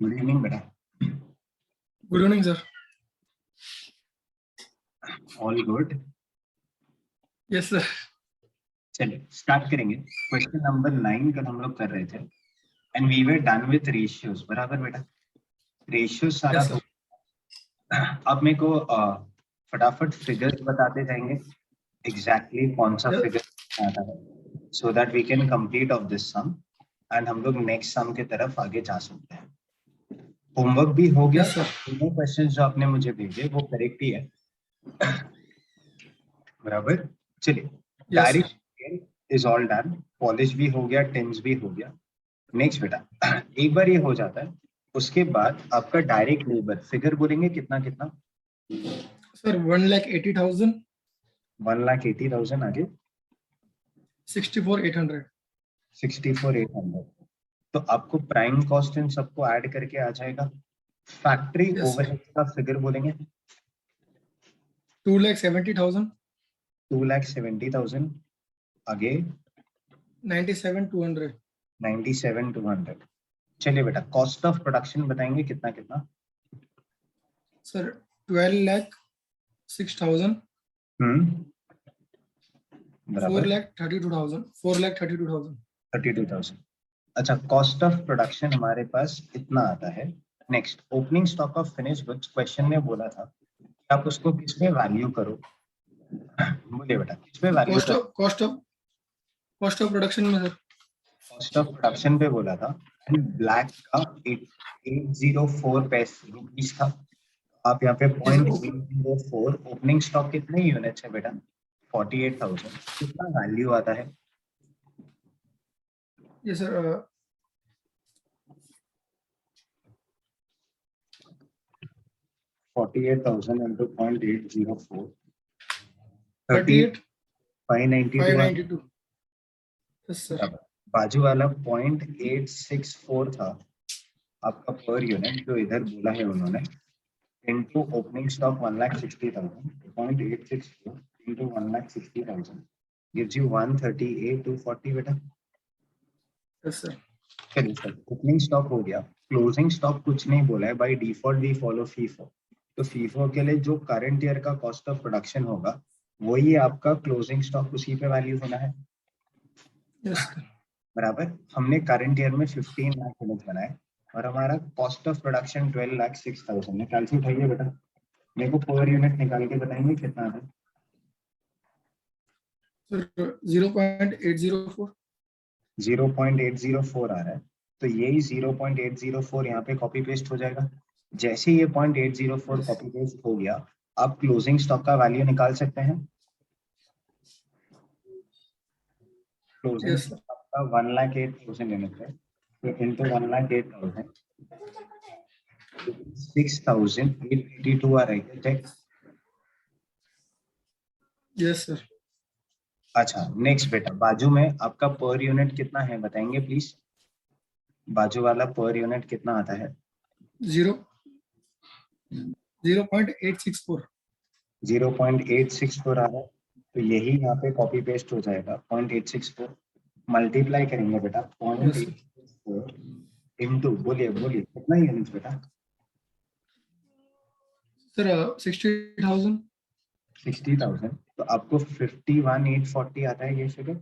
Good evening बेटा। Good evening sir. All good. Yes sir. चलिए start करेंगे। Question number 9 का हम लोग कर रहे थे and we were done with ratios. बराबर बेटा, रेशियो सारा Yes, हो। sir. अब मेरे को फटाफट फिगर्स बताते जाएंगे एग्जैक्टली कौन सा Yes. फिगर आता है, so that we can complete of this sum and हम लोग नेक्स्ट सम की तरफ आगे जा सकते हैं। होमवर्क भी हो गया। Yes, sir. तीनों क्वेश्चंस जो आपने मुझे भेजे वो करेक्ट ही है। बराबर। चलिए, Yes, sir. Direct is all done, polish भी हो गया, टेंस भी हो गया। नेक्स्ट बेटा, एक बार ये हो जाता है उसके बाद आपका डायरेक्ट लेबर फिगर बोलेंगे कितना कितना। Sir, 1,80,000, 1,80,000 आगे 64,800. 64,800। तो आपको प्राइम कॉस्ट इन सबको ऐड करके आ जाएगा। Factory Yes, sir. ओवरहेड का फिगर बोलेंगे 2,70,000, 2,70,000 आगे 97,200. 97,200। चलिए बेटा, कॉस्ट ऑफ प्रोडक्शन बताएंगे कितना कितना। Sir, 12,06,000, बराबर 4,32,000, 4,32,000. 32,000। अच्छा, कॉस्ट ऑफ प्रोडक्शन हमारे पास इतना आता है। Next, opening stock of finish goods. Question में बोला था कि आप उसको किस में वैल्यू करो। बोलिए बेटा, किस में वैल्यू करो। Cost of production में sir. कॉस्ट ऑफ प्रोडक्शन पे बोला था। ब्लैक का 804 पैसे रुपीस था। आप यहाँ पे Yes, sir. 0.804। ओपनिंग स्टॉक कितने यूनिट्स है बेटा? 48,000। कितना वैल्यू आता है? Yes, sir. 48,000 into 0.804 38,592. 592। Yes, sir. बाजू वाला 0.864 था आपका पर यूनिट, जो इधर बोला है उन्होंने, into opening stock 1,60,000। 0.864 into 1,60,000 gives you 138,240 बेटा। Yes, sir. चलिए सर, ओपनिंग स्टॉक हो गया। क्लोजिंग स्टॉक कुछ नहीं बोला है, by default we follow FIFO. तो फीफो के लिए जो करंट ईयर का कॉस्ट ऑफ प्रोडक्शन होगा वही आपका क्लोजिंग स्टॉक, उसी पे वैल्यू होना है। Yes, sir. बराबर। हमने करंट ईयर में 15 लाख यूनिट बनाए और हमारा कॉस्ट ऑफ प्रोडक्शन 12,06,000 है। कैलकुलेट उठाइए बेटा, मेरे को पर यूनिट निकाल के बताएंगे कितना है। Sir, 0.804. 0.804 आ रहा है, तो यही 0.804 यहाँ पे कॉपी पेस्ट हो जाएगा। जैसे ये 0.804 कॉपी पेस्ट हो गया, आप क्लोजिंग स्टॉक का वैल्यू निकाल सकते हैं। Closing Yes, sir. स्टॉक का 1,08,000 यूनिट है, तो इंटू 1,08,000 6,882 आ रहा है। चेक। Yes, sir. अच्छा, नेक्स्ट बेटा, बाजू में आपका पर यूनिट कितना है बताएंगे प्लीज। बाजू वाला पर यूनिट कितना आता है? 0.864. 0.864 आ रहा है, तो यही यहाँ पे कॉपी पेस्ट हो जाएगा। 0.864 मल्टीप्लाई करेंगे बेटा। Yes, sir. 0.864 इंटू, बोलिए बोलिए कितना यूनिट बेटा? Sir, 60,000. 60,000। तो आपको 51,840 आता है ये फिगर।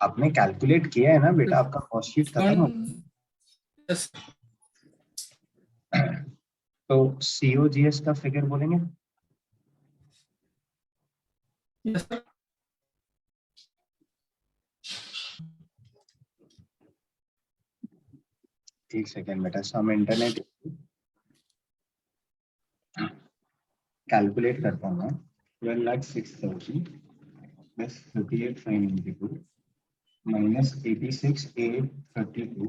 आपने कैलकुलेट किया है ना बेटा, आपका कॉस्ट शीट खत्म हो। Yes. तो COGS का फिगर बोलेंगे। Yes, sir. एक सेकेंड बेटा, सम इंटरनेट कैलकुलेट करता हूँ मैं। 12,06,000 प्लस 38,592 माइनस 86,832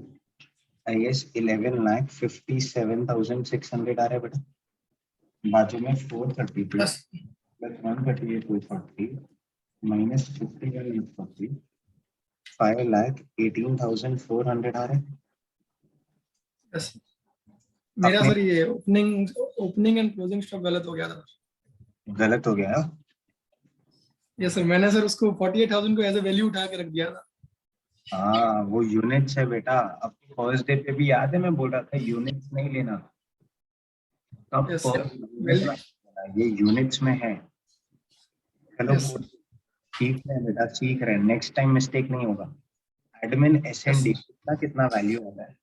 IS 11,57,600 आ रहा है बेटा। बाजू में 432 Yes. प्लस 138,240 माइनस 51,840 5,18,400 आ रहा है। Yes. मेरा सर ये ओपनिंग एंड क्लोजिंग स्टॉक गलत हो गया था। गलत हो गया। यस सर, मैंने सर उसको 48,000 को एज ए वैल्यू उठा के रख दिया था। हाँ वो यूनिट्स है बेटा। अब फर्स्ट डे पे भी याद है मैं बोल रहा था यूनिट्स नहीं लेना। अब यस पर सर। यूनिट वेल, ये यूनिट्स में है। चलो यस कोई सर। सीख रहे हैं बेटा, सीख रहे हैं, नेक्स्ट टाइम मिस्टेक नहीं होगा। Admin S yes N D sir. कितना कितना वैल्यू होता है?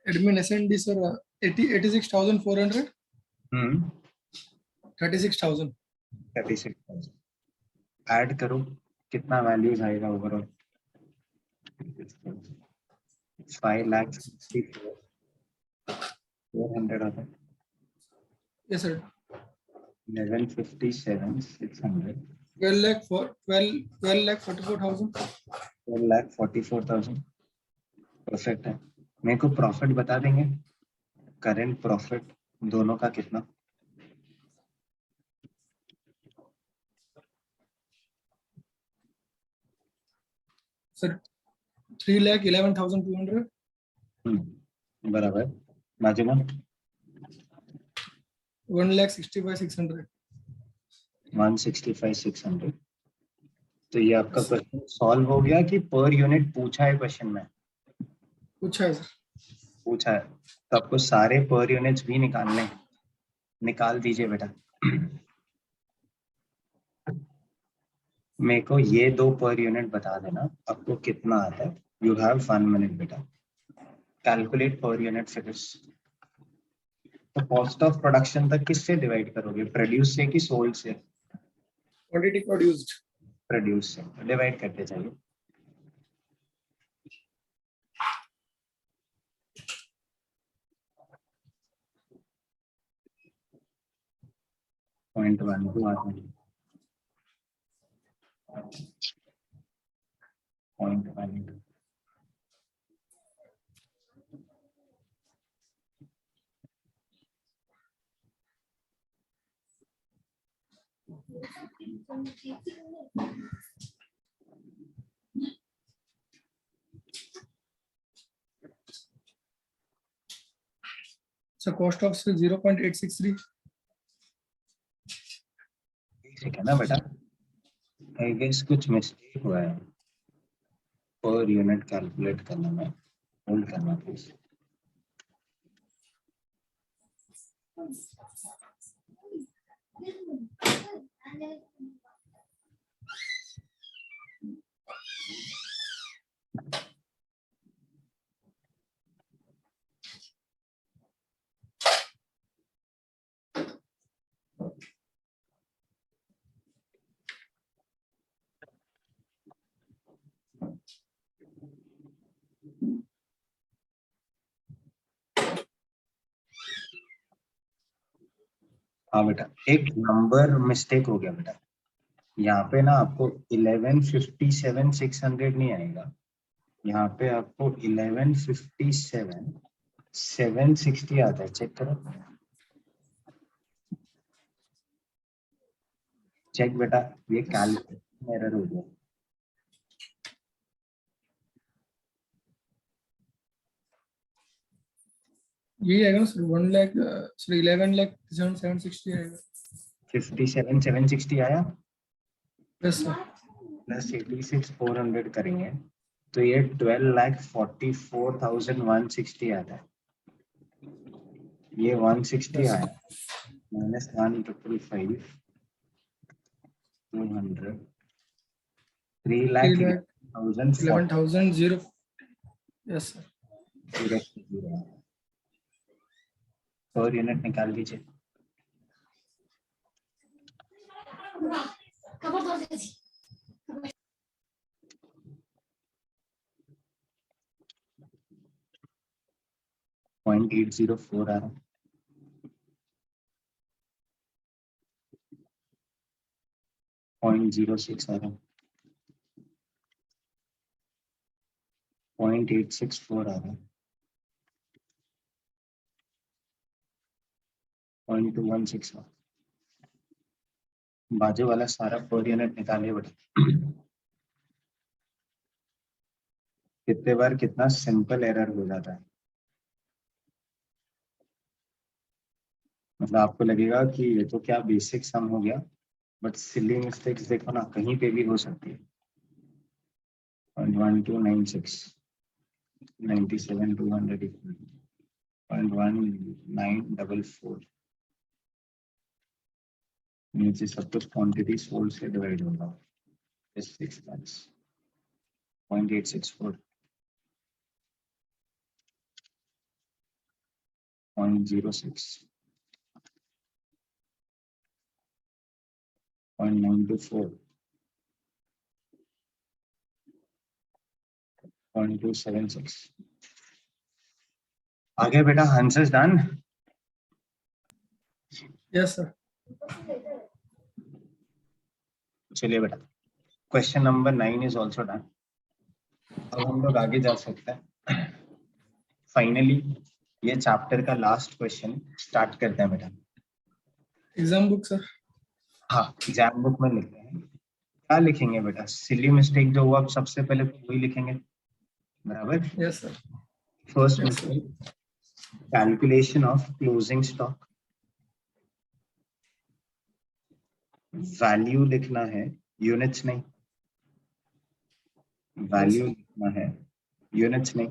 Admin SND sir 86,400, hmm 36,000। 36,000 add करो, कितना वैल्यूज आएगा ओवरऑल? 5,64,400 आता है। Yes sir. 11,57,600। 12,44,000। 4,44,000 परफेक्ट है। मेरे को प्रॉफिट बता देंगे, करंट प्रॉफिट दोनों का कितना? सर 3,11,200। बराबर। बाजू में 1,65,600। 165,600। तो ये आपका क्वेश्चन सॉल्व हो गया कि पर यूनिट पूछा है क्वेश्चन में? पूछा है सर। पूछा है तो आपको सारे पर यूनिट्स भी निकालने हैं। निकाल दीजिए बेटा। मेरे को ये दो पर यूनिट बता देना आपको कितना आता है। यू हैव 1 मिनट बेटा। Calculate per unit figures. तो कॉस्ट ऑफ प्रोडक्शन तक किससे डिवाइड करोगे, प्रोड्यूस से कि सोल्ड से? Quantity produced. प्रोड्यूस से डिवाइड करते जाइए। 0.12 आता है। 0.1। Sir cost of 0.863। ठीक है ना बेटा? आई गेस कुछ मिस्टेक हुआ है पर यूनिट कैलकुलेट करने में। होल्ड करना प्लीज। हाँ बेटा, एक नंबर मिस्टेक हो गया बेटा। यहाँ पे ना आपको 11,57,600 नहीं आएगा। यहाँ पे आपको 11,57,760 आता है। चेक करो, चेक बेटा। ये कैलकुलेशन एरर हो गया। यही आएगा ना सर, 1 लाख सर 11,07,760 आएगा। 57,760 आया यस सर। प्लस 86,400 करेंगे तो ये 12,44,160 आता है। ये 160 यस आया minus 1,555,200 3 lakh 3,11,040 11,000 0। Yes sir. Per unit निकाल लीजिए। पॉइंट 804 आ रहा है। 0.06 आ रहा है। 0.864 आ रहा है। 0.216 बाजू वाला सारा पर यूनिट निकालिए बेटा। कितने बार कितना सिंपल एरर हो जाता है। मतलब आपको लगेगा कि ये तो क्या बेसिक सम हो गया, बट सिली मिस्टेक्स देखो ना कहीं पे भी हो सकती है। 0.1296, 97, 200 equal 0.1944. नीचे सब कुछ क्वांटिटी सोल्ड से डिवाइड होगा 6 lakhs 0.864 0.06 0.924 0.276. आगे बेटा आंसर्स डन. Yes sir. चलिए बेटा question number 9 is also done. अब हम लोग आगे जा सकते हैं. फाइनली ये चैप्टर का लास्ट क्वेश्चन स्टार्ट करते हैं बेटा. Exam book sir. हाँ एग्जाम बुक में लिखते हैं. क्या लिखेंगे बेटा? सिली मिस्टेक जो हुआ सबसे पहले वही लिखेंगे. बराबर. Yes sir. First Yes, mistake calculation of closing stock. Value लिखना है, यूनिट्स नहीं. वैल्यू लिखना है, यूनिट्स नहीं.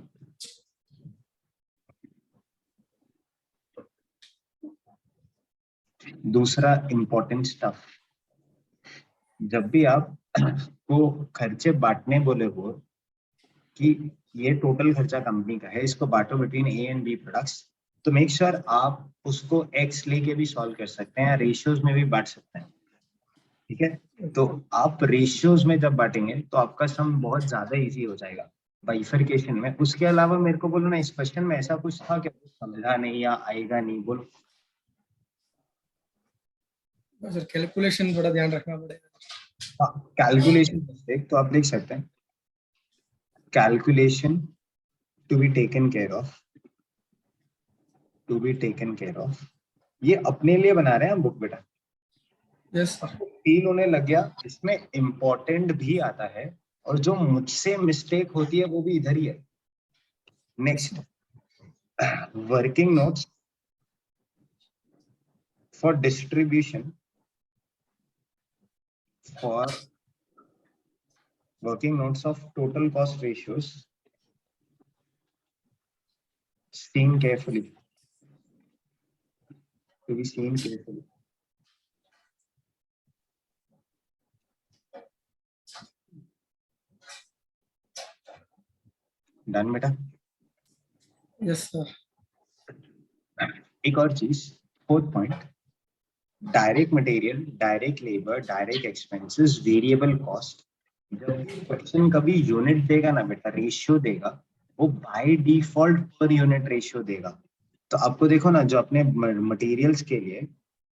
दूसरा इंपॉर्टेंट स्टफ, जब भी आप को खर्चे बांटने बोले हो कि ये टोटल खर्चा कंपनी का है, इसको बांटो between A and B products, तो मेक श्योर आप उसको एक्स लेके भी सॉल्व कर सकते हैं, रेशियोज में भी बांट सकते हैं. ठीक है. तो आप रेशियोज में जब बांटेंगे तो आपका सम बहुत ज्यादा इजी हो जाएगा बाइफरकेशन में. उसके अलावा मेरे को बोलो ना, इस क्वेश्चन में ऐसा कुछ था कि समझा नहीं या आएगा नहीं, बोलो. सर कैलकुलेशन थोड़ा ध्यान रखना पड़ेगा. कैलकुलेशन मिस्टेक तो आप देख सकते हैं. Calculation to be taken care of, to be taken care of, ये अपने लिए बना रहे हैं हम बुक बेटा. Yes sir. फील होने लग गया इसमें इम्पोर्टेंट भी आता है और जो मुझसे मिस्टेक होती है वो भी इधर ही है. Next, working notes for distribution, for working notes of total cost ratios seen carefully, to be seen carefully. Done बेटा. Yes sir. एक और चीज, fourth point, direct material, direct labour, direct expenses, variable cost. जब question कभी unit देगा ना बेटा, ratio देगा, वो bye default per unit ratio देगा. तो आपको देखो ना, जो अपने मटेरियल्स के लिए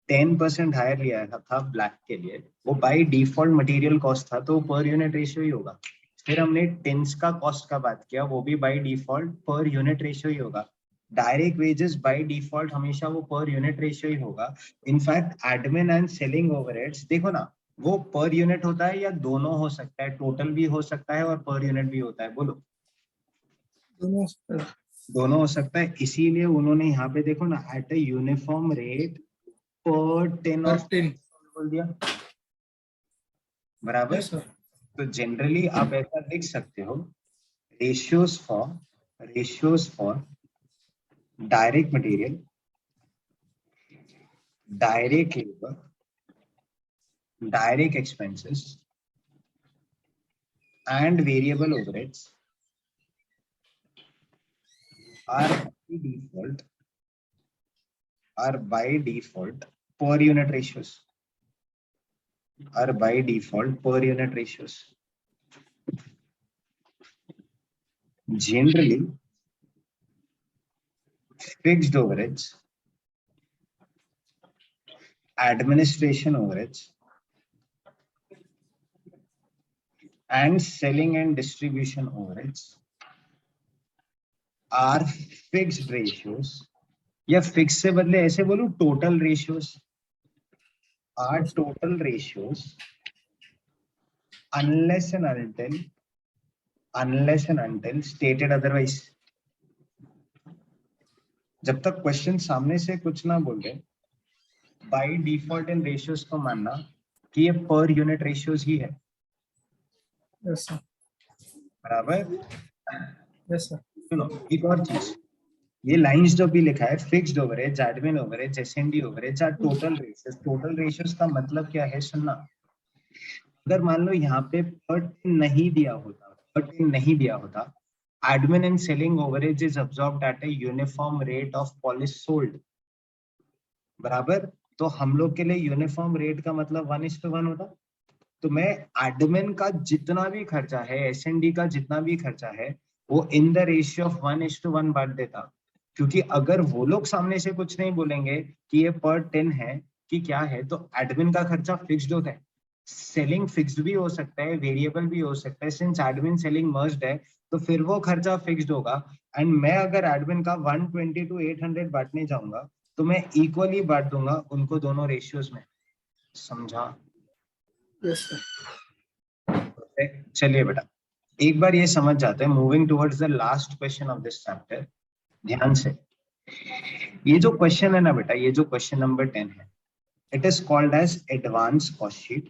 10% हायर लिया था ब्लैक के लिए, वो बाय डिफॉल्ट मटेरियल कॉस्ट था, तो पर यूनिट रेशियो ही होगा. फिर हमने टेंस का कॉस्ट का बात किया, वो भी by default per unit ratio ही होगा. डायरेक्ट वेजेस बाय डिफॉल्ट हमेशा वो पर यूनिट रेशियो ही होगा. In fact admin and selling overheads देखो ना, वो पर यूनिट होता है या दोनों हो सकता है, टोटल भी हो सकता है और पर यूनिट भी होता है. बोलो. दोनों सर. दोनों हो सकता है. इसीलिए उन्होंने यहाँ पे देखो ना, एट अ यूनिफॉर्म रेट पर 10 ऑफ 10. बोल दिया. बराबर. Yes sir. तो जनरली आप ऐसा लिख सकते हो, ratios for direct material, direct labour, direct expenses and variable overheads are by default per unit ratios, are by default per unit ratios. Generally fixed overheads, administration overheads and selling and distribution overheads are fixed ratios, या fix से बदले ऐसे बोलूं, total ratios, are total ratios unless and until stated otherwise. जब तक question सामने से कुछ ना बोल दे, बाय डिफॉल्ट इन रेशियोज को मानना कि ये पर यूनिट रेशियोज ही है. Yes sir. बराबर। Yes sir. सुनो एक और चीज, ये लाइंस जो भी लिखा है, फिक्स्ड ओवरेज, एडमिन ओवरेज, एसएनडी ओवरेज या टोटल रेशियोस, टोटल रेशियोस का मतलब क्या है सुनना। अगर मान लो यहाँ पे पर नहीं दिया होता, पर नहीं दिया होता, admin and selling overheads is absorbed at a uniform rate of polish sold, बराबर। तो हम लोग के लिए यूनिफॉर्म रेट का मतलब 1:1 होता। तो मैं एडमिन का जितना भी खर्चा है, एसएनडी का जितना भी खर्चा है, वो इन द रेशियो ऑफ 1:1 बांट देता। क्योंकि अगर वो लोग सामने से कुछ नहीं बोलेंगे कि ये पर 10 है कि क्या है, तो एडमिन का खर्चा फिक्स्ड होता है। सेलिंग फिक्स्ड भी हो सकता है, वेरिएबल भी हो सकता है। सिंस एडमिन सेलिंग मर्ज्ड है, तो फिर वो खर्चा फिक्स्ड होगा। एंड मैं अगर एडमिन का 120 to 800 बांटने जाऊंगा, तो मैं इक्वली बांट दूंगा उनको दोनों रेशियोज में। समझा? Yes sir. चलिए बेटा, एक बार ये समझ जाते हैं। Moving towards the last question of this chapter, ध्यान से। ये जो क्वेश्चन है ना बेटा, ये जो क्वेश्चन नंबर 10 है, it is called as advance cost sheet.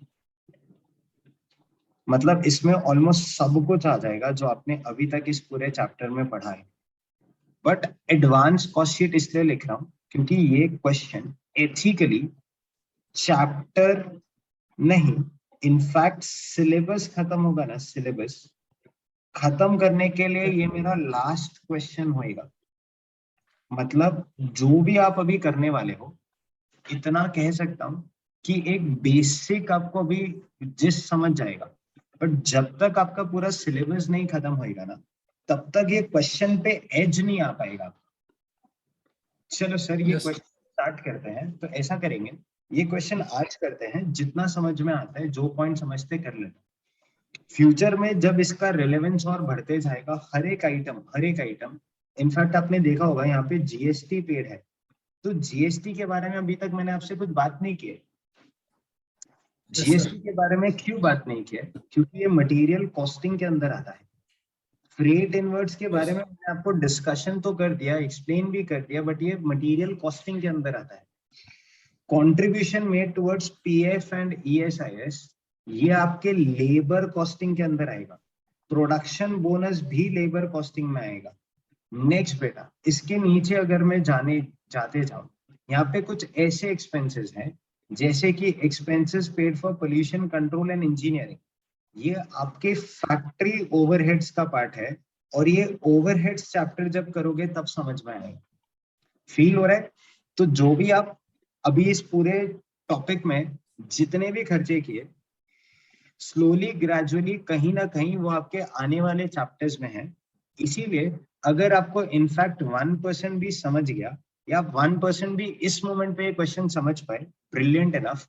मतलब इसमें ऑलमोस्ट सब कुछ आ जाएगा जो आपने अभी तक इस पूरे चैप्टर में पढ़ा है। बट एडवांस कॉस्ट शीट इसलिए लिख रहा हूं क्योंकि ये क्वेश्चन एथिकली चैप्टर नहीं, इनफैक्ट सिलेबस खत्म होगा ना, सिलेबस खत्म करने के लिए ये मेरा लास्ट क्वेश्चन होएगा। मतलब जो भी आप अभी करने वाले हो, इतना कह सकता हूं कि एक बेसिक आपको अभी जिस समझ जाएगा। बट जब तक आपका पूरा सिलेबस नहीं खत्म होएगा ना, तब तक ये क्वेश्चन पे एज नहीं आ पाएगा। चलो सर, ये यस सर। क्वेश्चन स्टार्ट करते हैं। तो ऐसा करेंगे, ये क्वेश्चन आज करते हैं, जितना समझ में आता है, जो पॉइंट समझते कर लेते हैं। फ्यूचर में जब इसका रिलेवेंस और बढ़ते जाएगा, हर एक आइटम, इनफैक्ट आपने देखा होगा यहाँ पे जीएसटी पेड है। तो जीएसटी के बारे में अभी तक मैंने आपसे कुछ बात नहीं की है। Yes sir. जीएसटी के बारे में क्यों बात नहीं की है? क्योंकि ये मटेरियल कॉस्टिंग के अंदर आता है। फ्रेट इनवर्ट्स के बारे यस। में मैंने आपको डिस्कशन तो कर दिया, एक्सप्लेन भी कर दिया, बट ये मटेरियल कॉस्टिंग के अंदर आता है। Contribution made towards PF and ESIS, ये आपके लेबर कॉस्टिंग के अंदर आएगा। प्रोडक्शन बोनस भी लेबर कॉस्टिंग में आएगा। नेक्स्ट बेटा, इसके नीचे अगर मैं जाते जाऊं, यहाँ पे कुछ ऐसे एक्सपेंसेस हैं जैसे कि expenses paid for pollution control and engineering. ये आपके फैक्ट्री ओवरहेड्स का पार्ट है। और ये ओवरहेड्स चैप्टर जब करोगे तब समझ में आएगा। फील हो रहा है? तो जो भी आप अभी इस पूरे टॉपिक में जितने भी खर्चे किए, स्लोली ग्रेजुअली कहीं ना कहीं वो आपके आने वाले चैप्टर्स में है। इसीलिए अगर आपको इनफैक्ट 1% भी समझ गया, या 1% भी इस मोमेंट पे क्वेश्चन समझ पाए, ब्रिलियंट इनफ।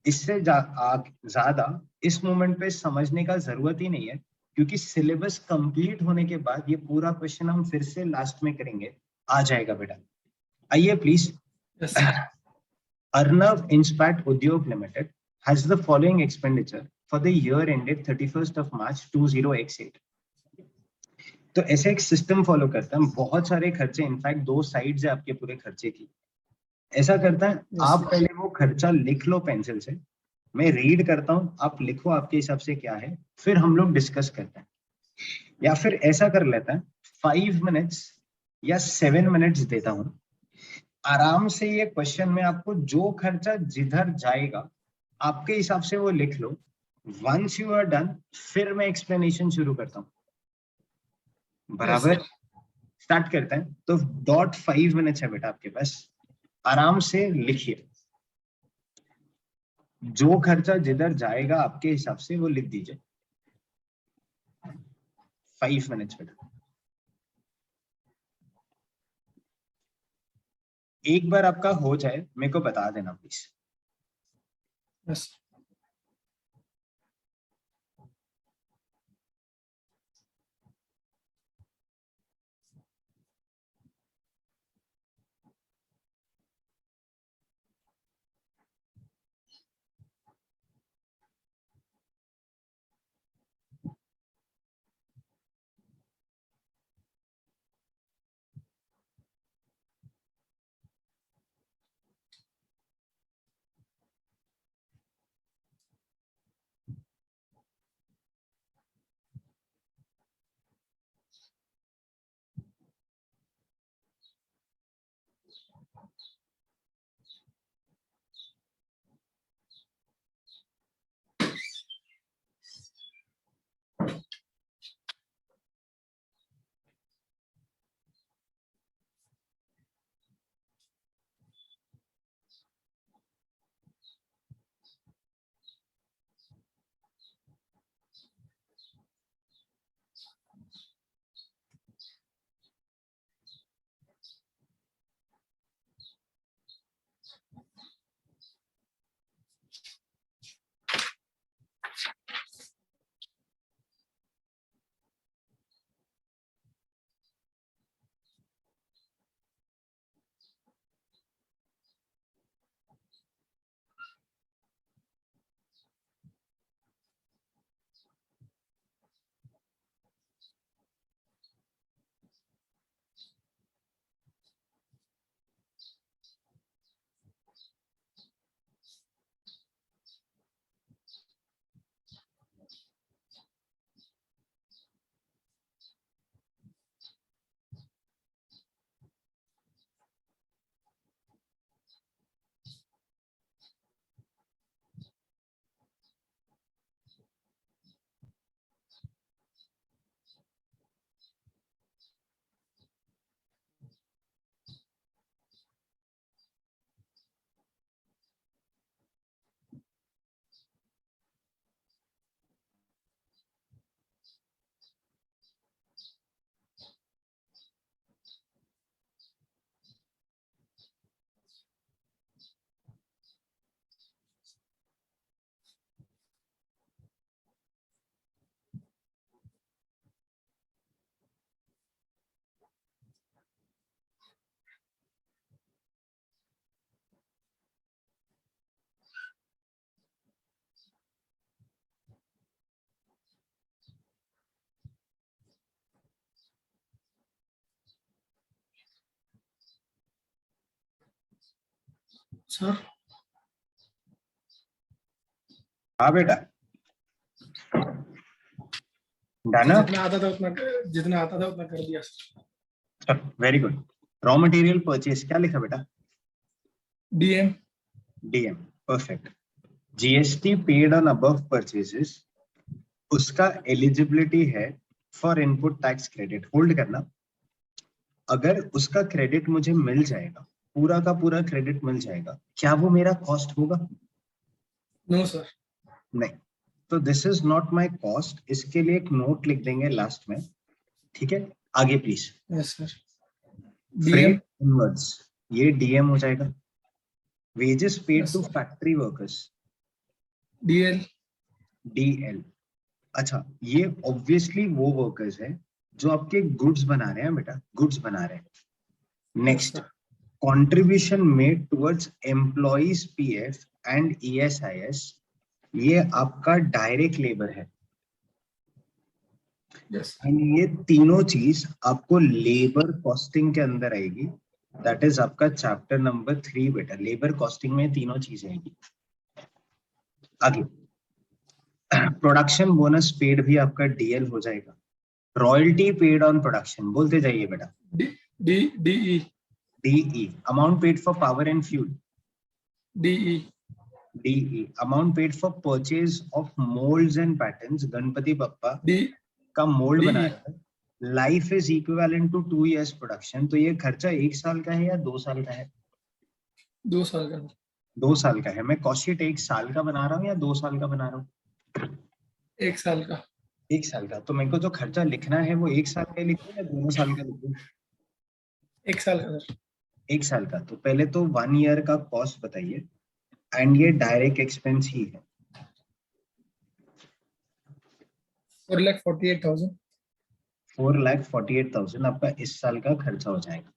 इससे ज्यादा इस मोमेंट पे समझने का जरूरत ही नहीं है, क्योंकि सिलेबस कंप्लीट होने के बाद ये पूरा क्वेश्चन हम फिर से लास्ट में करेंगे, आ जाएगा बेटा। आइए please. Yes sir. Arnav Inspat Udyog Limited has the following expenditure for the year ended 31st of March 2018. तो ऐसे एक सिस्टम फॉलो करता है, बहुत सारे खर्चे, इनफैक्ट 2 साइड्स है आपके पूरे खर्चे की। ऐसा करता है, यस आप सर। पहले वो खर्चा लिख लो पेंसिल से, मैं रीड करता हूँ, आप लिखो आपके हिसाब से क्या है, फिर हम लोग डिस्कस करते हैं। या फिर ऐसा कर लेता है, 5 मिनट्स या 7 मिनट्स देता हूँ, आराम से ये क्वेश्चन में आपको जो खर्चा जिधर जाएगा आपके हिसाब से वो लिख लो। वंस यू आर डन, फिर मैं एक्सप्लेनेशन शुरू करता हूँ, यस बराबर। सर। स्टार्ट करते हैं। तो 5 मिनट्स है बेटा आपके पास, आराम से लिखिए। जो खर्चा जिधर जाएगा आपके हिसाब से वो लिख दीजिए। 5 मिनट्स बेटा। एक बार आपका हो जाए मेरे को बता देना प्लीज। यस। सर हाँ बेटा, डन। जितना आता था उतना कर दिया sir. Very good. Raw material purchase क्या लिखा बेटा? DM. DM, perfect. GST paid on above purchases, उसका एलिजिबिलिटी है for input tax credit. Hold करना, अगर उसका क्रेडिट मुझे मिल जाएगा, पूरा का पूरा क्रेडिट मिल जाएगा, क्या वो मेरा कॉस्ट होगा? No sir. नहीं, तो this is not my cost. इसके लिए एक नोट लिख देंगे लास्ट में, ठीक है? आगे please. Yes sir. DM. Freight inwards, ये डीएम हो जाएगा। Wages paid to factory workers, DL. DL. अच्छा, ये ऑब्वियसली वो वर्कर्स है जो आपके गुड्स बना रहे हैं बेटा, गुड्स बना रहे हैं। Next, contribution made towards employees PF and ESIS, ये आपका डायरेक्ट लेबर है। एंड ये तीनों चीज आपको लेबर कॉस्टिंग के अंदर आएगी। दैट इज आपका चैप्टर नंबर 3 बेटा। लेबर कॉस्टिंग में तीनों चीज आएगी। आगे, प्रोडक्शन बोनस पेड भी आपका डीएल हो जाएगा। रॉयल्टी पेड ऑन प्रोडक्शन, बोलते जाइए बेटा। DE. DE, amount paid for power and fuel. DE. DE, amount paid for purchase of moulds and patterns. Ganpati Bappa का मोल्ड बना रहा है, life is equivalent to 2 years production. तो ये खर्चा 1 साल का है या 2 साल का है? 2 साल का। 2 साल का है। मैं कॉस्ट शीट 1 साल का बना रहा हूँ या 2 साल का बना रहा हूँ? 1 साल का। 1 साल का। तो मेरे को जो खर्चा लिखना है वो 1 साल का लिखूं या 2 साल का लिखूं? 1 साल का सर। 1 साल का। तो पहले तो 1 year का कॉस्ट बताइए, एंड ये डायरेक्ट एक्सपेंस ही है। 4,48,000। 4,48,000 आपका इस साल का खर्चा हो जाएगा।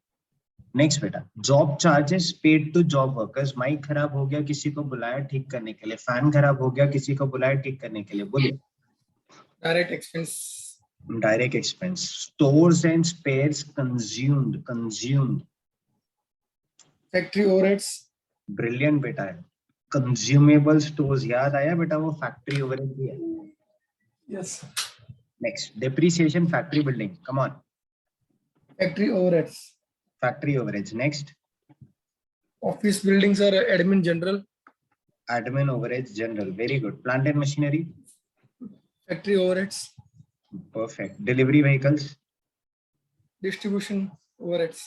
नेक्स्ट बेटा, job charges paid to job workers. Mic खराब हो गया, किसी को बुलाया ठीक करने के लिए। फैन खराब हो गया, किसी को बुलाया ठीक करने के लिए। बोलिए। Direct expense. Direct expense. Stores and spheres consumed. Factory overheads. Brilliant बेटा है। कंज्यूमेबल स्टोर्स, याद आया बेटा, वो फैक्ट्री ओवरहेड भी है। Yes. Next, depreciation factory building, come on. Factory overheads. Factory overheads. Next, Office buildings are admin general. Admin overheads general. Very good. Plant and machinery. Factory overheads. Perfect. Delivery vehicles. Distribution overheads.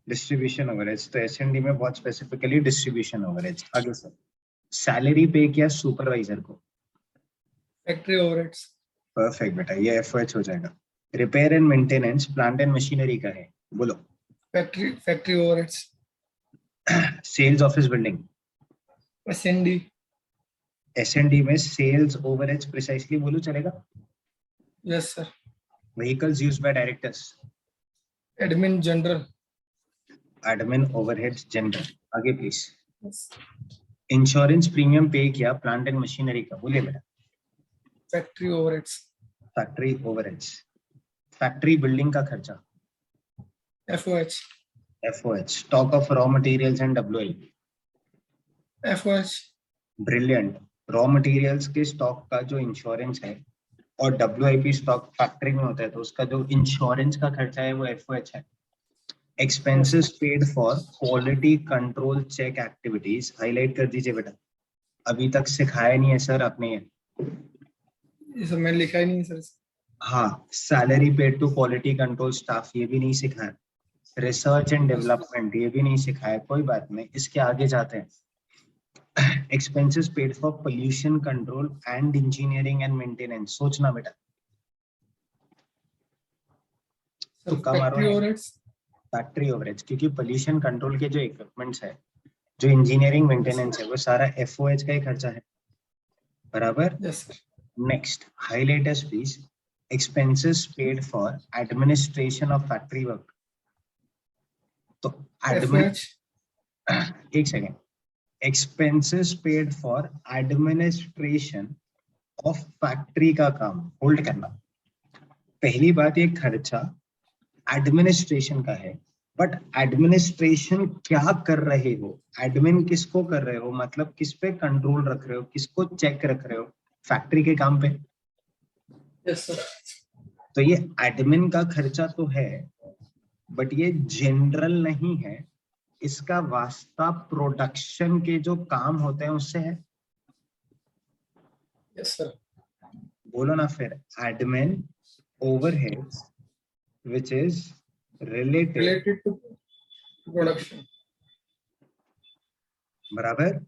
Distribution overheads, तो S and D में बहुत specifically distribution overheads. आगे sir, salary pay किया supervisor को। Factory overheads. Perfect बेटा, ये FOH हो जाएगा। Repair and maintenance plant and machinery का है, बोलो। Factory overheads. Sales office building. SND. SND में सेल्स ओवरहेड्स प्रिसाइसली बोलो चलेगा? Yes sir. Vehicles used by directors. Admin general. Admin overheads general. आगे प्लीज। इंश्योरेंस प्रीमियम पे किया plant and machinery का, बोलिए बेटा। Factory overheads. Factory overheads. Factory building का खर्चा। FOH. FOH. Stock of raw materials and WI. FOH. Brilliant. Raw materials के stock का जो इंश्योरेंस है और डब्ल्यूआईपी स्टॉक फैक्ट्री में होता है, तो उसका जो इंश्योरेंस का खर्चा है वो एफओएच है। Expenses paid for quality control check activities, highlight कर दीजिए बेटा। अभी तक सिखाया नहीं है सर आपने ये सब मैंने लिखा ही नहीं सर। हाँ, salary paid to quality control staff ये भी नहीं सिखाया। रिसर्च एंड डेवलपमेंट ये भी नहीं सिखाया। कोई बात नहीं, इसके आगे जाते हैं। Expenses paid for pollution control and engineering and maintenance. सोचना बेटा, तो कम फैक्ट्री ओवरहेड्स, क्योंकि पोल्यूशन कंट्रोल के जो इक्विपमेंट्स है, जो इंजीनियरिंग मेंटेनेंस है, वो सारा एफओएच का ही खर्चा है, बराबर। Next, highlighters please. Expenses paid for administration of factory work. तो एक second, expenses paid for administration of factory का काम, होल्ड करना। पहली बात, ये खर्चा एडमिनिस्ट्रेशन का है, बट एडमिनिस्ट्रेशन क्या कर रहे हो? एडमिन किसको कर रहे हो? मतलब किस पे कंट्रोल रख रहे हो, किसको चेक रख रहे हो? फैक्ट्री के काम पे। Yes sir. तो ये एडमिन का खर्चा तो है, बट ये जनरल नहीं है। इसका वास्ता प्रोडक्शन के जो काम होते हैं उससे है। Yes sir. बोलो ना फिर, admin overheads which is related to production। बराबर।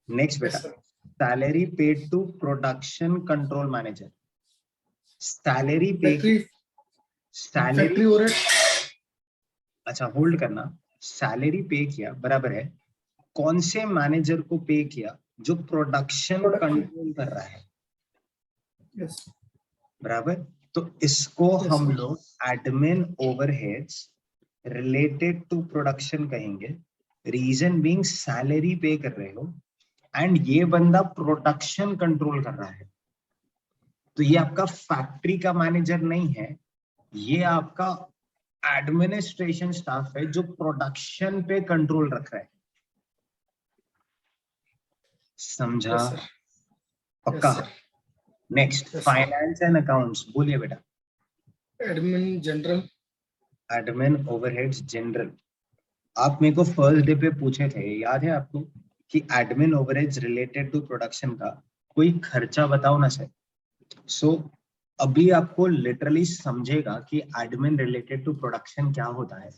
नेक्स्ट बेटा, salary paid to production control manager. Salary pay, salary, अच्छा होल्ड करना। सैलरी पे किया बराबर है, कौन से मैनेजर को पे किया? जो प्रोडक्शन कंट्रोल कर रहा है, yes। बराबर। तो इसको हम लोग admin overheads related to production कहेंगे। रीजन बीइंग सैलरी पे कर रहे हो एंड ये बंदा प्रोडक्शन कंट्रोल कर रहा है, तो ये आपका फैक्ट्री का मैनेजर नहीं है, ये आपका एडमिनिस्ट्रेशन स्टाफ है जो प्रोडक्शन पे कंट्रोल रख रहा है। समझा? पक्का? नेक्स्ट, फाइनेंस एंड अकाउंट्स, बोलिए बेटा। Admin general. Admin overheads general. आप मेरे को फर्स्ट डे पे पूछे थे, याद है आपको, कि admin overheads related to production का कोई खर्चा बताओ ना सर। सो अभी आपको लिटरली समझेगा कि एडमिन रिलेटेड टू प्रोडक्शन क्या होता है,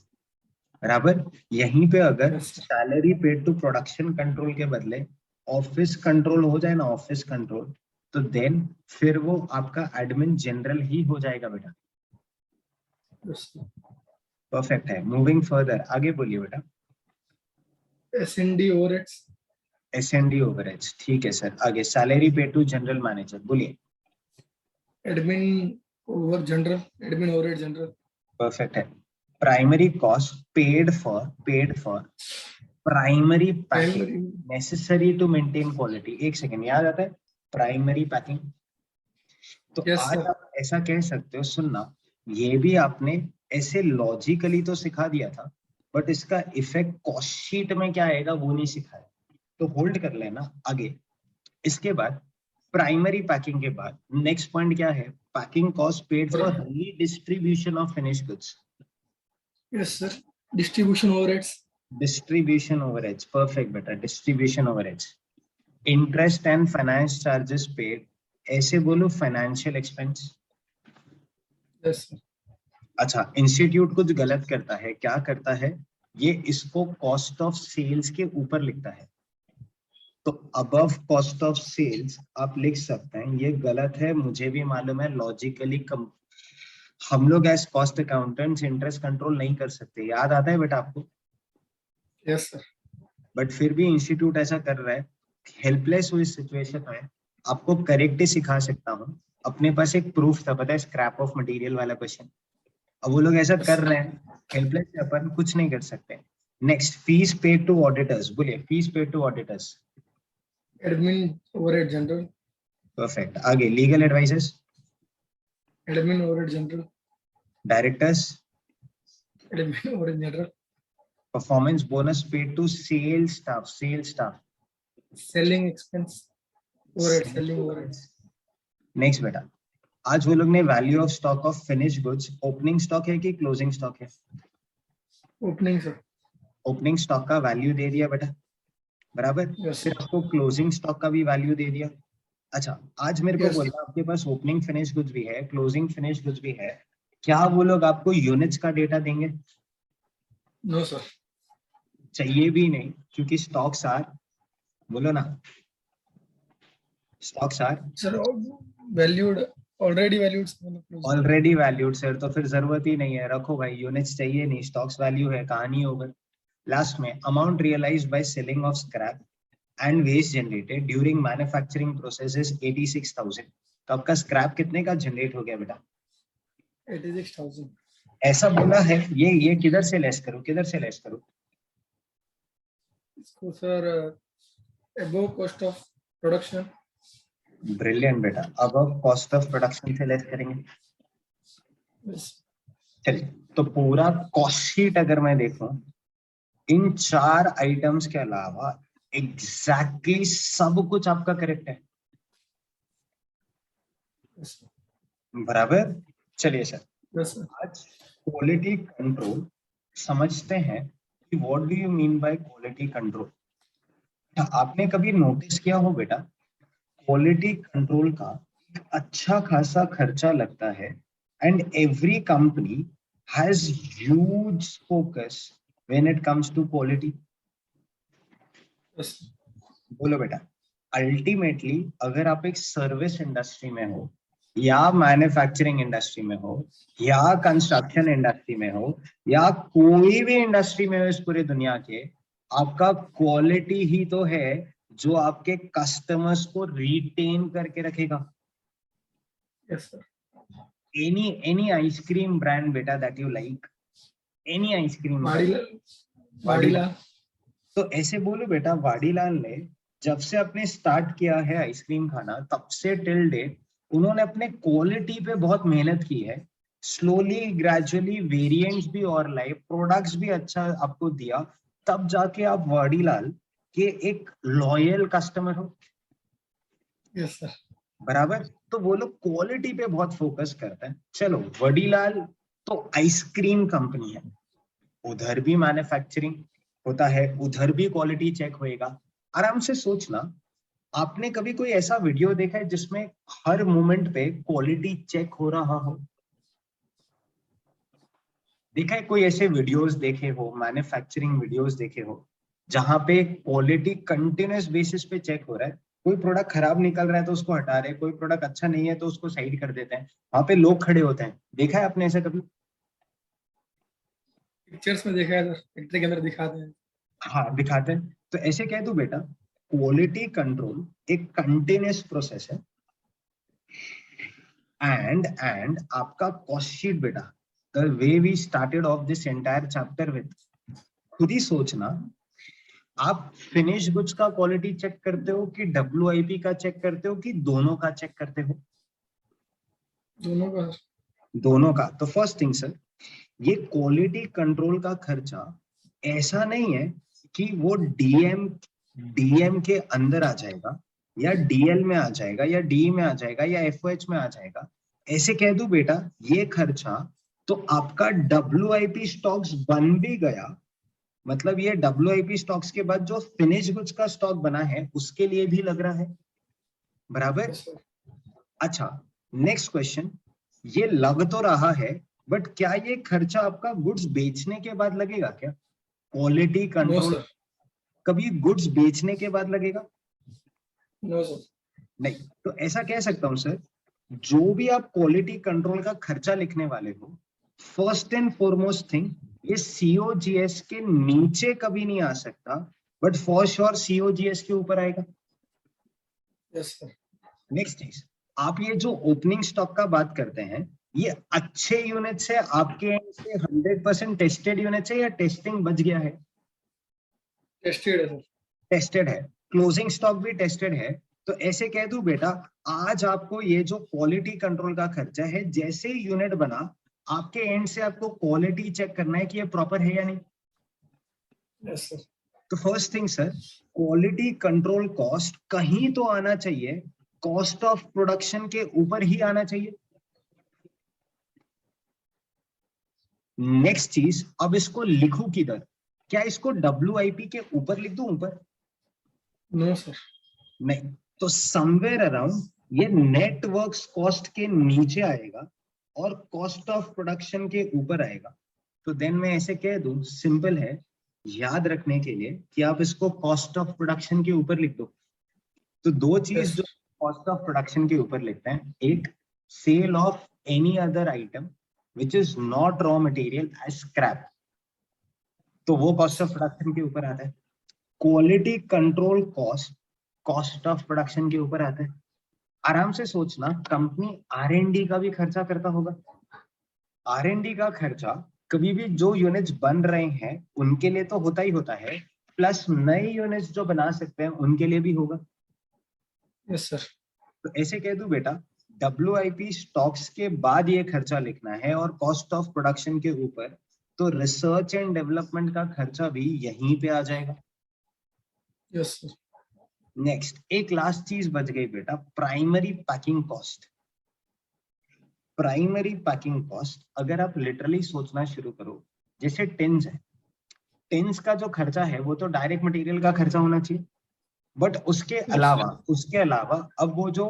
बराबर। यहीं पे अगर salary paid to production control के बदले ऑफिस कंट्रोल हो जाए ना, ऑफिस कंट्रोल, तो देन फिर वो आपका एडमिन जनरल ही हो जाएगा बेटा। परफेक्ट है। मूविंग फर्दर, आगे बोलिए बेटा। S and D overheads. एसएनडी ओवरहेड्स, ठीक है सर। आगे, salary paid to general manager, बोलिए। Admin over general, admin overhead general. Perfect है। Primary cost paid for primary packing necessary to maintain quality. एक सेकेंड, याद आता है प्राइमरी पैकिंग। तो आज आप ऐसा कह सकते हो, सुनना, ये भी आपने ऐसे लॉजिकली तो सिखा दिया था, बट इसका इफेक्ट कॉस्ट शीट में क्या आएगा वो नहीं सिखाया, तो होल्ड कर लेना आगे। इसके बाद प्राइमरी पैकिंग के बाद नेक्स्ट पॉइंट क्या है? Packing cost paid for redistribution of finished goods. Yes sir. Distribution overheads, distribution overheads, perfect बेटा, distribution overheads. Interest and finance charges paid, ऐसे बोलो फाइनेंशियल एक्सपेंस। यस सर, अच्छा, इंस्टीट्यूट कुछ गलत करता है, क्या करता है, ये इसको कॉस्ट ऑफ सेल्स के ऊपर लिखता है, तो अबव कॉस्ट ऑफ सेल्स आप लिख सकते हैं, ये गलत है, मुझे भी मालूम है, लॉजिकली कम हम लोग as cost accountants interest control नहीं कर सकते, याद आता है बेटा आपको, यस सर, बट फिर भी इंस्टीट्यूट ऐसा कर रहा है। हेल्पलेस हुई सिचुएशन में आपको करेक्ट ही सिखा सकता हूँ, अपने पास एक प्रूफ था, पता है, स्क्रैप ऑफ मटेरियल वाला क्वेश्चन, अब वो लोग ऐसा कर रहे हैं, हेल्पलेस है, अपन कुछ नहीं कर सकते। Next, fees paid to auditors, बोलिए fees paid to auditors, admin overhead general, perfect. आगे, legal advisers, admin overhead general, directors, admin overhead general, performance bonus paid to sales staff. Selling expense overhead, selling overhead, next बेटा, आज वो लोग ने value of stock of finish goods, opening stock है कि closing stock है, opening sir, opening stock का value दे दिया बेटा, बराबर, यस फिर आपको क्लोजिंग स्टॉक का भी वैल्यू दे दिया। अच्छा, आज मेरे को Yes. बोलना, आपके पास ओपनिंग फिनिश गुड्स भी है, क्लोजिंग फिनिश गुड्स भी है, क्या वो लोग आपको यूनिट्स का डेटा देंगे? नो सर, चाहिए भी नहीं, क्योंकि स्टॉक्स आर, बोलो ना, stocks are sir valued, already valued, already valued sir, तो फिर जरूरत ही नहीं है, रखो भाई, यूनिट्स चाहिए नहीं, स्टॉक्स वैल्यू है, कहानी ओवर। लास्ट में, amount realised by selling of scrap and waste generated during manufacturing process is 86,000। तो आपका स्क्रैप कितने का जनरेट हो गया बेटा? 86,000, ऐसा बोला है, ये किधर से लेस करूं, किधर से लेस करूं? इसको sir above cost of production, brilliant बेटा, अब कॉस्ट ऑफ प्रोडक्शन से लेस करेंगे। चलिए, तो पूरा कॉस्ट शीट अगर मैं देखूं, इन 4 आइटम्स के अलावा एग्जैक्टली सब कुछ आपका करेक्ट है, बराबर। चलिए सर, यस सर, आज क्वालिटी कंट्रोल समझते हैं कि what do you mean by quality control. आपने कभी नोटिस किया हो बेटा, क्वालिटी कंट्रोल का एक अच्छा खासा खर्चा लगता है, and every company has huge focus when it comes to quality. Yes बोलो बेटा, अल्टीमेटली अगर आप एक सर्विस इंडस्ट्री में हो, या मैन्युफैक्चरिंग इंडस्ट्री में हो, या कंस्ट्रक्शन इंडस्ट्री में हो, या कोई भी इंडस्ट्री में हो इस पूरी दुनिया के, आपका क्वालिटी ही तो है जो आपके कस्टमर्स को रिटेन करके रखेगा। Yes sir, any ice cream brand बेटा that you like, any ice cream, Vadilal, तो ऐसे बोलो बेटा, वाडीलाल ने जब से अपने स्टार्ट किया है आइसक्रीम खाना, तब से टिल डेट उन्होंने अपने क्वालिटी पे बहुत मेहनत की है, स्लोली ग्रेजुअली वेरिएंट्स भी और लाए, प्रोडक्ट्स भी अच्छा आपको दिया, तब जाके आप वाडीलाल के एक लॉयल कस्टमर हो, यस सर, बराबर। तो वो लोग क्वालिटी पे बहुत फोकस करते हैं। चलो, वाडीलाल तो आइसक्रीम कंपनी है, उधर भी मैन्युफैक्चरिंग होता है, उधर भी क्वालिटी चेक होएगा। आराम से सोचना, आपने कभी कोई ऐसा वीडियो देखा है जिसमें हर मोमेंट पे क्वालिटी चेक हो रहा हो? देखा है कोई ऐसे वीडियोस देखे हो, मैन्युफैक्चरिंग वीडियोस देखे हो, जहां पे क्वालिटी कंटिन्यूअस बेसिस पे चेक हो रहा है? कोई प्रोडक्ट खराब निकल रहा है तो उसको हटा रहे, कोई प्रोडक्ट अच्छा नहीं है तो उसको साइड कर देते हैं, वहां पे लोग खड़े होते हैं, देखा है आपने ऐसा कभी? पिक्चर्स में देखा है सर, फैक्ट्री के अंदर दिखाते हैं। हाँ, दिखाते हैं। तो ऐसे कह दो बेटा, क्वालिटी कंट्रोल एक कंटिन्यूअस प्रोसेस है, एंड आपका कॉस्ट शीट बेटा, the way we started off this entire chapter with, खुद ही सोचना, आप फिनिश गुड्स का क्वालिटी चेक करते हो कि WIP का चेक करते हो कि दोनों का चेक करते हो? दोनों का सर, दोनों का। तो फर्स्ट थिंग सर, ये क्वालिटी कंट्रोल का खर्चा ऐसा नहीं है कि वो डीएम के अंदर आ जाएगा, या DL में आ जाएगा, या DE में आ जाएगा, या FOH में आ जाएगा। ऐसे कह दूं बेटा, ये खर्चा तो आपका WIP स्टॉक्स बन भी गया, मतलब ये WIP स्टॉक्स के बाद जो फिनिश गुड्स का स्टॉक बना है उसके लिए भी लग रहा है, बराबर। Yes sir. अच्छा, नेक्स्ट क्वेश्चन, ये लग तो रहा है बट क्या ये खर्चा आपका गुड्स बेचने के बाद लगेगा क्या? Quality no control sir. कभी गुड्स बेचने के बाद लगेगा? No sir. नहीं। तो ऐसा कह सकता हूं सर, जो भी आप क्वालिटी कंट्रोल का खर्चा लिखने वाले हो, फर्स्ट एंड फॉरमोस्ट थिंग, ये COGS के नीचे कभी नहीं आ सकता, बट फॉर श्योर COGS के ऊपर आएगा। Yes sir. नेक्स्ट चीज, आप ये जो ओपनिंग स्टॉक का बात करते हैं, ये अच्छे यूनिट से आपके end से 100% टेस्टेड यूनिट है या टेस्टिंग बच गया है? टेस्टेड है सर। टेस्टेड है। क्लोजिंग स्टॉक भी टेस्टेड है। तो ऐसे कह दूं बेटा, आज आपको ये जो क्वालिटी कंट्रोल का खर्चा है, जैसे ही यूनिट बना, आपके एंड से आपको क्वालिटी चेक करना है कि ये प्रॉपर है या नहीं। Yes sir. तो first thing sir, quality control cost कहीं तो आना चाहिए, कॉस्ट ऑफ प्रोडक्शन के ऊपर ही आना चाहिए। नेक्स्ट चीज, अब इसको लिखूं किधर? क्या इसको WIP के ऊपर लिख दूं, ऊपर? No sir. नहीं। तो समवेयर अराउंड ये नेटवर्क्स कॉस्ट के नीचे आएगा और कॉस्ट ऑफ प्रोडक्शन के ऊपर आएगा। तो देन मैं ऐसे कह दूं, सिंपल है, याद रखने के लिए कि आप इसको कॉस्ट ऑफ प्रोडक्शन के ऊपर लिख दो। तो दो चीज यस जो कॉस्ट ऑफ प्रोडक्शन के ऊपर लिखते हैं, एक sale of any other item which is not raw material as scrap, तो वो कॉस्ट ऑफ प्रोडक्शन के ऊपर आता है। Quality control cost cost of production के ऊपर आता है। आराम से सोचना, कंपनी R&D का भी खर्चा करता होगा। R&D का खर्चा कभी भी जो यूनिट्स बन रहे हैं उनके लिए तो होता ही होता है, प्लस नए यूनिट्स जो बना सकते हैं उनके लिए भी होगा। Yes sir. तो ऐसे कह दूं बेटा, WIP स्टॉक्स के बाद ये खर्चा लिखना है और कॉस्ट ऑफ प्रोडक्शन के ऊपर, तो रिसर्च एंड डेवलपमेंट का खर्चा भी यहीं पे आ जाएगा। Yes sir. नेक्स्ट, एक लास्ट चीज बच गई बेटा, primary packing cost. Primary packing cost अगर आप लिटरली सोचना शुरू करो, जैसे टिन्स है, टिन्स का जो खर्चा है वो तो डायरेक्ट मटेरियल का खर्चा होना चाहिए, बट यस उसके अलावा अब वो जो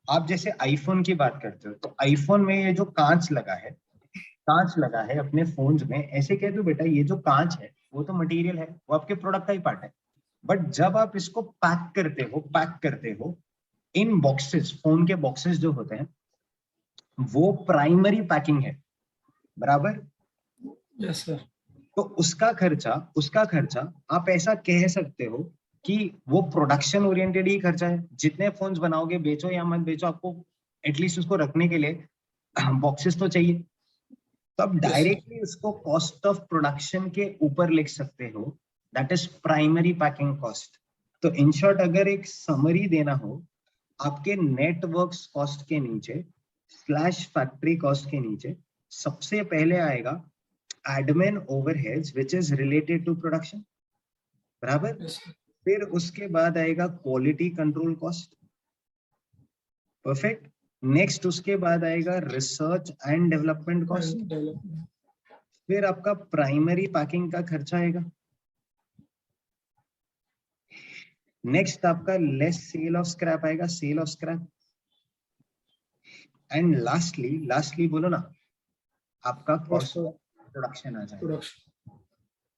आप जैसे आईफोन की बात करते हो, तो आईफोन में ये जो कांच लगा है अपने फोन्स में, ऐसे कह दो बेटा, ये जो कांच है वो तो मटेरियल है, वो आपके प्रोडक्ट का ही पार्ट है। बट जब आप इसको पैक करते हो इन बॉक्सेस, फोन के बॉक्सेस जो होते हैं, वो प्राइमरी पैकिंग है, बराबर। Yes sir. तो उसका खर्चा आप ऐसा कह सकते हो कि वो प्रोडक्शन ओरिएंटेड ही खर्चा है। जितने फोन्स बनाओगे, बेचो या मत बेचो, आपको एटलीस्ट उसको रखने के लिए बॉक्सेस तो चाहिए। तो आप यस सर। डायरेक्टली उसको कॉस्ट ऑफ प्रोडक्शन के ऊपर लिख सकते हो, that is primary packing cost. तो इन शॉर्ट अगर एक समरी देना हो, आपके नेटवर्क्स कॉस्ट के नीचे स्लैश फैक्ट्री कॉस्ट के नीचे सबसे पहले आएगा admin overheads which is related to production, बराबर। Yes sir. फिर उसके बाद आएगा quality control cost, perfect. Next उसके बाद आएगा research and development cost. Development. फिर आपका प्राइमरी पैकिंग का खर्चा आएगा। नेक्स्ट आपका लेस सेल ऑफ स्क्रैप आएगा, sale of scrap. And lastly बोलो ना, आपका cost cost of of production आ जाएगा। प्रोडक्शन।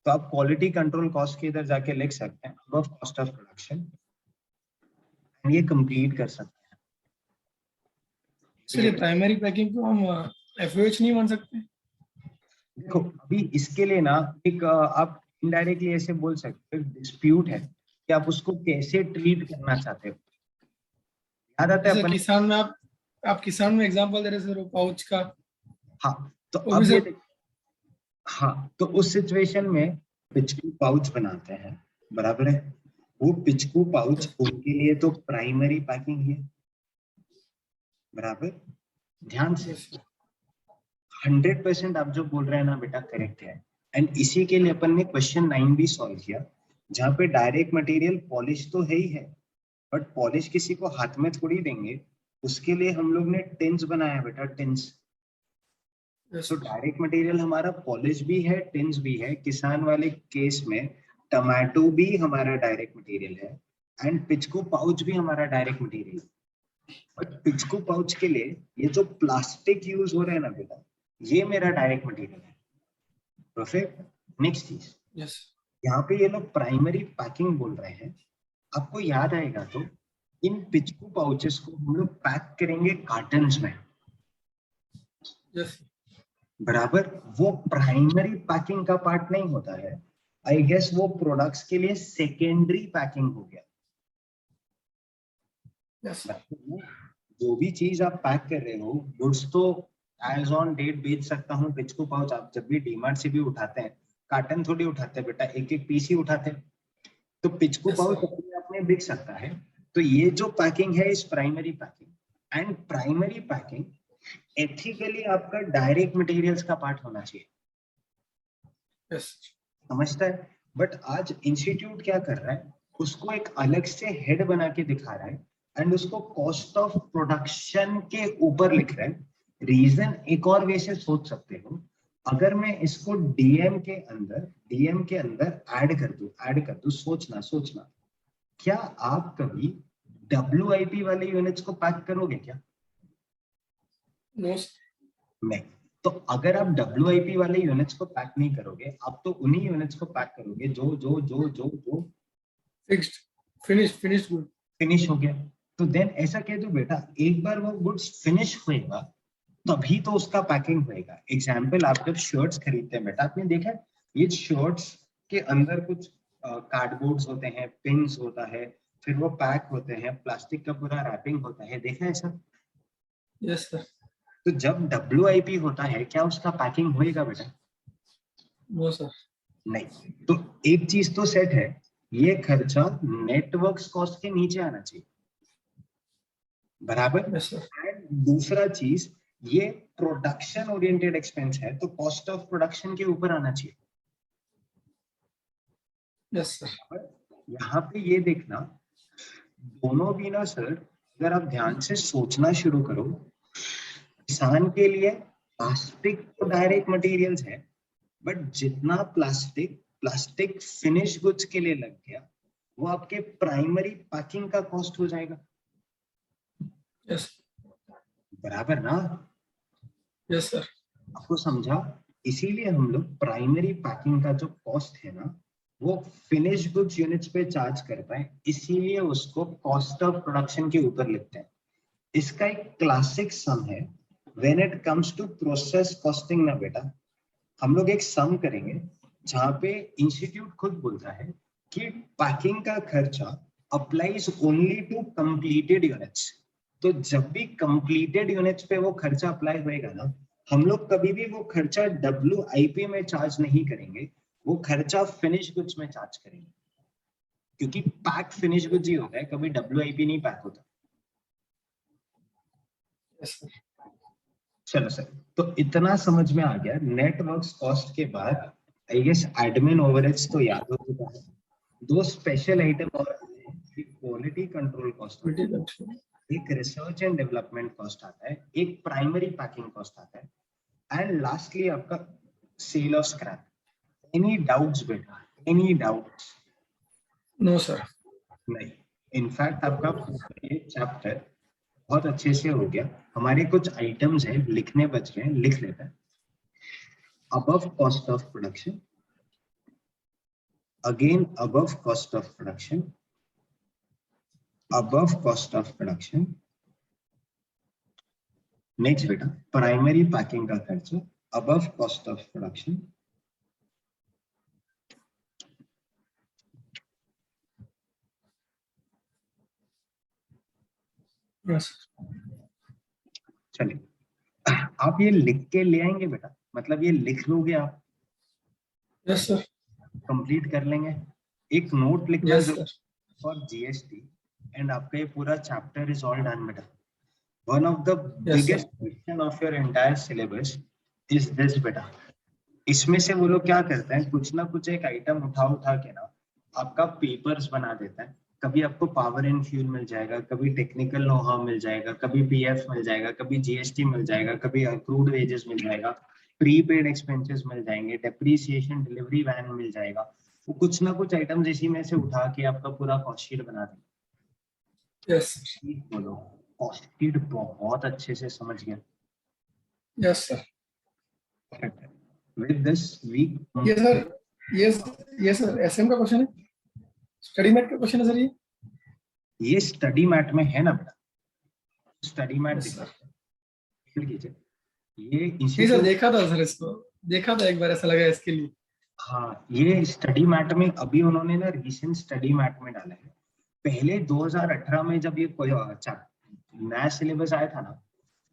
तो आप क्वालिटी कंट्रोल कॉस्ट के इधर जाके लिख सकते हैं अबव कॉस्ट ऑफ प्रोडक्शन, ये कंप्लीट कर सकते हैं। सर ये प्राइमरी पैकिंग को हम FOH नहीं मान सकते? देखो, अभी इसके लिए ना एक आप इनडायरेक्टली ऐसे बोल सकते हो, डिस्प्यूट है कि आप उसको कैसे ट्रीट करना चाहते हो। याद आता है जैसे अपन, किसान में आप किसान में एग्जांपल दे रहे सर, वो पाउच का। हाँ तो वो भी अब ये सर। हाँ, तो उस सिचुएशन में पिचकू पाउच बनाते हैं, बराबर है। वो पिचकू पाउच उनके लिए तो प्राइमरी पैकिंग है, बराबर। ध्यान से, यस सर। 100% आप जो बोल रहे हैं ना बेटा, करेक्ट है। एंड इसी के लिए अपन ने क्वेश्चन 9 भी सॉल्व किया, जहाँ पे डायरेक्ट मटेरियल पॉलिश तो है ही है, बट पॉलिश किसी को हाथ में थोड़ी देंगे। उसके लिए हम लोग ने टिन्स बनाया बेटा, टिन्स। yes, तो डायरेक्ट मटेरियल हमारा पॉलिश भी है, टिन्स भी है। किसान वाले केस में टमाटो भी हमारा डायरेक्ट मटेरियल है एंड पिचको पाउच भी हमारा डायरेक्ट मटेरियल है। बट पिचको पाउच के लिए ये जो प्लास्टिक यूज हो रहा है ना बेटा, ये मेरा डायरेक्ट मटेरियल है। परफेक्ट। नेक्स्ट चीज, yes, यहाँ पे ये लोग प्राइमरी पैकिंग बोल रहे हैं। आपको याद आएगा तो इन पिचको पाउचेस को हम लोग पैक करेंगे कार्टन्स में, yes, बराबर। वो प्राइमरी पैकिंग का पार्ट नहीं होता है। आई गेस वो प्रोडक्ट्स के लिए सेकेंडरी पैकिंग हो गया। yes, मतलब जो भी चीज आप पैक कर रहे हो, गुड्स तो एज ऑन डेट बेच सकता हूँ। पिचको पाउच आप जब भी डीमार्ट से भी उठाते हैं, कार्टन थोड़ी उठाते हैं बेटा, एक एक पीस ही उठाते हैं। तो पिचको yes, पाउच sir. अपने आप में बिक सकता है। तो ये जो पैकिंग है इस primary packing, and primary packing ethically आपका डायरेक्ट मटेरियल्स का पार्ट होना चाहिए। yes, समझता है? बट आज इंस्टीट्यूट क्या कर रहा है, उसको एक अलग से हेड बना के दिखा रहा है एंड उसको कॉस्ट ऑफ प्रोडक्शन के ऊपर लिख रहा है। रीजन एक और वे से सोच सकते हो, अगर मैं इसको डीएम के अंदर ऐड कर दूं, सोचना, क्या आप कभी WIP वाले यूनिट्स को पैक करोगे क्या? no, sir. नहीं। तो अगर आप WIP वाले यूनिट्स को पैक नहीं करोगे, आप तो उन्हीं यूनिट्स को पैक करोगे जो Fixed, finished good. फिनिश हो गया। तो देन ऐसा कह दो बेटा, एक बार वो गुड्स फिनिश होएगा तभी तो उसका पैकिंग होएगा। एग्जाम्पल, आप जब शर्ट्स खरीदते हैं बेटा, आपने देखा है ये शर्ट्स के अंदर कुछ कार्डबोर्ड्स होते हैं, पिन्स होता है, फिर वो पैक होते हैं, प्लास्टिक का पूरा रैपिंग होता है, देखा है सर? Yes, sir. तो जब WIP होता है, क्या उसका पैकिंग होएगा बेटा? No, sir. नहीं। तो एक चीज तो सेट है, ये खर्चा नेटवर्क कॉस्ट के नीचे आना चाहिए, बराबर। Yes, sir. एंड दूसरा चीज, ये प्रोडक्शन ओरिएंटेड एक्सपेंस है, तो कॉस्ट ऑफ प्रोडक्शन के ऊपर आना चाहिए। Yes, sir. यहाँ पे ये देखना, दोनों भी ना सर, अगर आप ध्यान से सोचना शुरू करो, किसान के लिए प्लास्टिक तो डायरेक्ट मटेरियल्स है, बट जितना प्लास्टिक फिनिश गुड्स के लिए लग गया, वो आपके प्राइमरी पैकिंग का कॉस्ट हो जाएगा, Yes, बराबर ना? yes, sir. आपको समझा? इसीलिए हम लोग प्राइमरी पैकिंग का जो कॉस्ट है ना, वो फिनिश गुड्स यूनिट्स पे चार्ज करता है, इसीलिए उसको कॉस्ट ऑफ प्रोडक्शन के ऊपर लिखते हैं। इसका एक क्लासिक सम है when it comes to process costing ना बेटा। हम लोग एक सम करेंगे जहां पे इंस्टीट्यूट खुद बोलता है कि पैकिंग का खर्चा applies only to completed units. तो जब भी कंप्लीटेड यूनिट्स पे वो खर्चा अप्लाई होएगा ना, हम लोग कभी भी वो खर्चा WIP में चार्ज नहीं करेंगे, वो खर्चा फिनिश गुड्स में चार्ज करेंगे, क्योंकि पैक फिनिश गुड्स ही होता है, कभी WIP नहीं पैक होता। Yes, sir. चलो सर, तो इतना समझ में आ गया। नेटवर्क कॉस्ट के बाद आई गेस एडमिन ओवरहेड्स तो याद हो चुका है। दो स्पेशल आइटम और quality control cost, Pretty good. एक रिसर्च एंड डेवलपमेंट कॉस्ट आता है, एक प्राइमरी पैकिंग कॉस्ट आता है, एंड लास्टली आपका sale of scrap. Any doubts बेटा? Any doubts? No, sir. नहीं। इनफैक्ट आपका ये चैप्टर बहुत अच्छे से हो गया। हमारे कुछ आइटम्स हैं लिखने बच गए हैं, लिख लेते हैं। Above cost of production, again above cost of production, above cost of production. Next बेटा, प्राइमरी पैकिंग का खर्चा above cost of production, Yes. चलिए आप ये लिख के ले आएंगे बेटा, मतलब ये लिख लोगे आप, Yes, sir. कंप्लीट कर लेंगे। एक नोट लिखना Yes, sir. For GST, and आपका ये पूरा चैप्टर इज ऑल डन बेटा। One of the Yes, biggest question of your entire syllabus is this बेटा। इसमें से वो लोग क्या करते हैं, कुछ ना कुछ एक आइटम उठा के ना आपका पेपर्स बना देता है। कभी आपको पावर एंड फ्यूल मिल जाएगा, कभी टेक्निकल नो हाउ मिल जाएगा, कभी PF मिल जाएगा, कभी GST मिल जाएगा, कभी अक्रूड वेजेस मिल जाएगा। प्रीपेड एक्सपेंसेस मिल जाएंगे, डेप्रिसिएशन, डिलीवरी वैन मिल जाएगा, वो कुछ ना कुछ आइटम्स इसी में से उठा के आपका पूरा कॉस्ट शीट बना देंगे। यस सर, बोलो, कॉस्ट शीट बहुत अच्छे से समझ गया। Yes sir. With this week ये सर, ये सर एसएम का क्वेश्चन है, स्टडी मैट का क्वेश्चन है सर ये? ये स्टडी मैट में है ना बेटा, स्टडी मैट Yes, दिखा sir. कीजिए। ये नहीं सर, इंस्टीट्यूट, देखा था सर, इसको देखा था एक बार, ऐसा लगा इसके लिए। हाँ ये स्टडी मैट में अभी उन्होंने ना रिसेंट स्टडी मैट में डाला है। पहले 2018 में जब ये कोई नया सिलेबस आया था ना,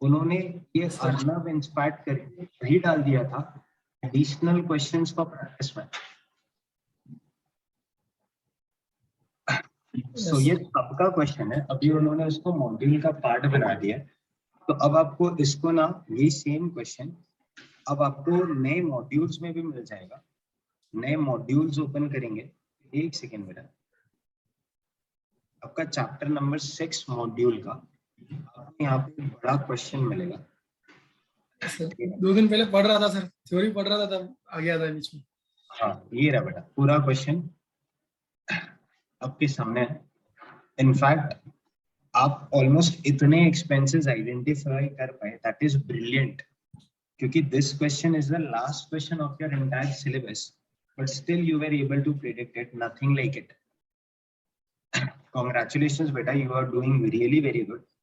उन्होंने ये Yes, sir. अर्नब इंस्पायर्ड करके वही डाल दिया था, एडिशनल क्वेश्चंस फॉर प्रैक्टिस में। सो ये सबका क्वेश्चन है, अभी उन्होंने उसको मॉड्यूल का पार्ट बना दिया। तो अब आपको इसको ना ये सेम क्वेश्चन अब आपको नए मॉड्यूल्स में भी मिल जाएगा। नए मॉड्यूल्स ओपन करेंगे, एक सेकेंड बेटा, आपका चैप्टर नंबर 6 मॉड्यूल का आपको यहाँ पे बड़ा क्वेश्चन मिलेगा। सर 2 दिन पहले पढ़ रहा था सर, थ्योरी पढ़ रहा था, तब आ गया था बीच में। हाँ ये रहा बेटा, पूरा क्वेश्चन आपके सामने है। इनफैक्ट आप ऑलमोस्ट इतने एक्सपेंसेस आइडेंटिफाई कर पाए, दैट इज ब्रिलियंट, क्योंकि this question is the last question of your entire syllabus, but still you were able to predict it, nothing like it. Congratulations beta, you are doing really very good.